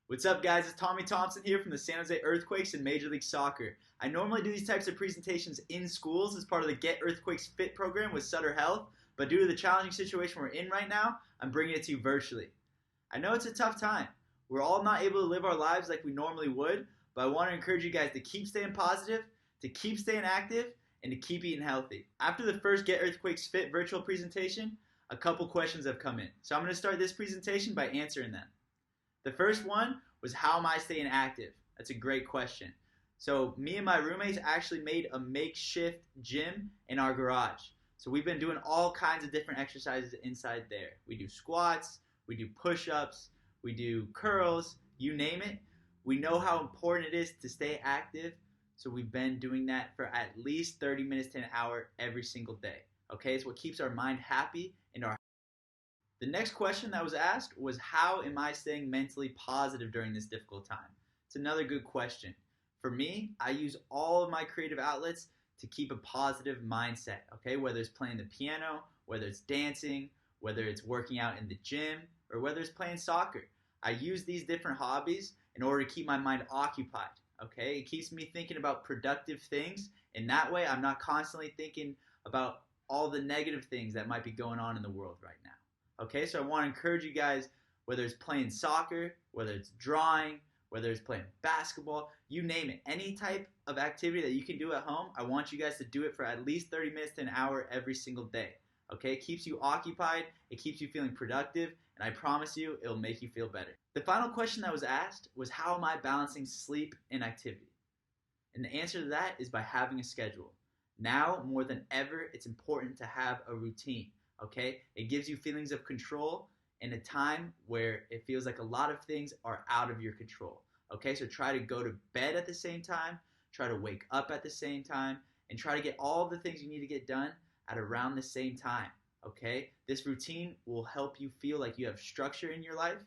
What's up, guys? It's Thompson here from the San Jose Earthquakes and Major League Soccer. I normally do these types of presentations in schools as part of the Get Earthquakes Fit program with Sutter Health, but due to the challenging situation we're in right now, I'm bringing it to you virtually. I know it's a tough time. We're all not able to live our lives like we normally would, but I want to encourage you guys to keep staying positive, to keep staying active, and to keep eating healthy. After the first Get Earthquakes Fit virtual presentation, a couple questions have come in. So I'm going to start this presentation by answering them. The first one was, how am I staying active? That's a great question. So me and my roommates actually made a makeshift gym in our garage. So we've been doing all kinds of different exercises inside there. We do squats, we do push-ups, we do curls, you name it. We know how important it is to stay active, so we've been doing that for at least 30 minutes to an hour every single day. Okay, it's what keeps our mind happy and our The next question that was asked was, how am I staying mentally positive during this difficult time? It's another good question. For me, I use all of my creative outlets to keep a positive mindset, okay? Whether it's playing the piano, whether it's dancing, whether it's working out in the gym, or whether it's playing soccer. I use these different hobbies in order to keep my mind occupied, okay? It keeps me thinking about productive things, and that way I'm not constantly thinking about all the negative things that might be going on in the world right now. Okay, so I want to encourage you guys, whether it's playing soccer, whether it's drawing, whether it's playing basketball, you name it. Any type of activity that you can do at home, I want you guys to do it for at least 30 minutes to an hour every single day. Okay, it keeps you occupied, it keeps you feeling productive, and I promise you, it'll make you feel better. The final question that was asked was, how am I balancing sleep and activity? And the answer to that is by having a schedule. Now, more than ever, it's important to have a routine. Okay, it gives you feelings of control in a time where it feels like a lot of things are out of your control. Okay, so try to go to bed at the same time, try to wake up at the same time, and try to get all the things you need to get done at around the same time. Okay, this routine will help you feel like you have structure in your life,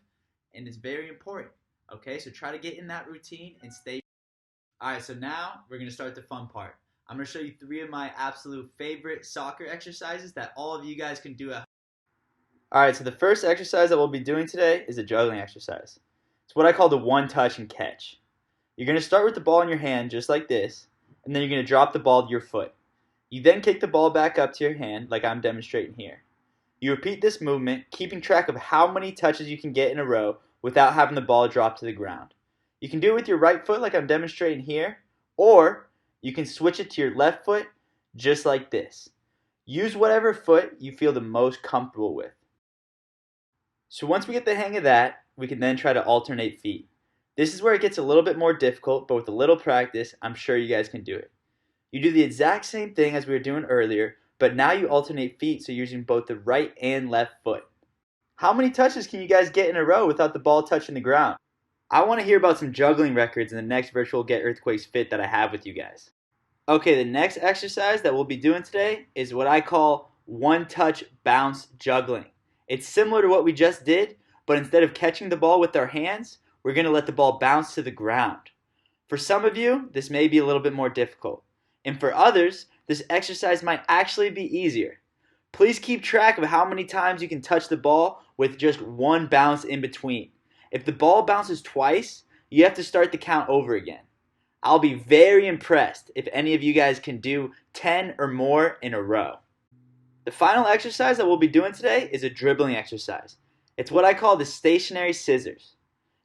and it's very important. Okay, so try to get in that routine and stay. Alright, so now we're going to start the fun part. I'm going to show you 3 of my absolute favorite soccer exercises that all of you guys can do at home. Alright, so the first exercise that we'll be doing today is a juggling exercise. It's what I call the OneTouch Catch. You're going to start with the ball in your hand just like this, and then you're going to drop the ball to your foot. You then kick the ball back up to your hand like I'm demonstrating here. You repeat this movement, keeping track of how many touches you can get in a row without having the ball drop to the ground. You can do it with your right foot like I'm demonstrating here, or you can switch it to your left foot just like this. Use whatever foot you feel the most comfortable with. So once we get the hang of that, we can then try to alternate feet. This is where it gets a little bit more difficult, but with a little practice, I'm sure you guys can do it. You do the exact same thing as we were doing earlier, but now you alternate feet, so you're using both the right and left foot. How many touches can you guys get in a row without the ball touching the ground? I want to hear about some juggling records in the next virtual Get Earthquakes Fit that I have with you guys. Okay, the next exercise that we'll be doing today is what I call OneTouch Bounce juggling. It's similar to what we just did, but instead of catching the ball with our hands, we're going to let the ball bounce to the ground. For some of you, this may be a little bit more difficult. And for others, this exercise might actually be easier. Please keep track of how many times you can touch the ball with just one bounce in between. If the ball bounces twice, you have to start the count over again. I'll be very impressed if any of you guys can do 10 or more in a row. The final exercise that we'll be doing today is a dribbling exercise. It's what I call the stationary scissors.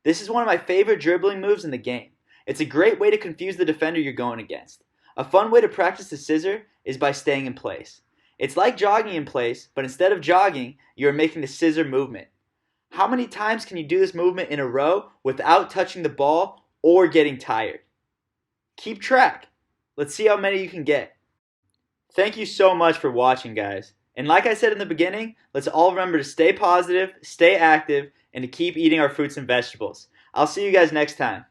This is one of my favorite dribbling moves in the game. It's a great way to confuse the defender you're going against. A fun way to practice the scissor is by staying in place. It's like jogging in place, but instead of jogging, you're making the scissor movement. How many times can you do this movement in a row without touching the ball or getting tired? Keep track. Let's see how many you can get. Thank you so much for watching, guys. And like I said in the beginning, let's all remember to stay positive, stay active, and to keep eating our fruits and vegetables. I'll see you guys next time.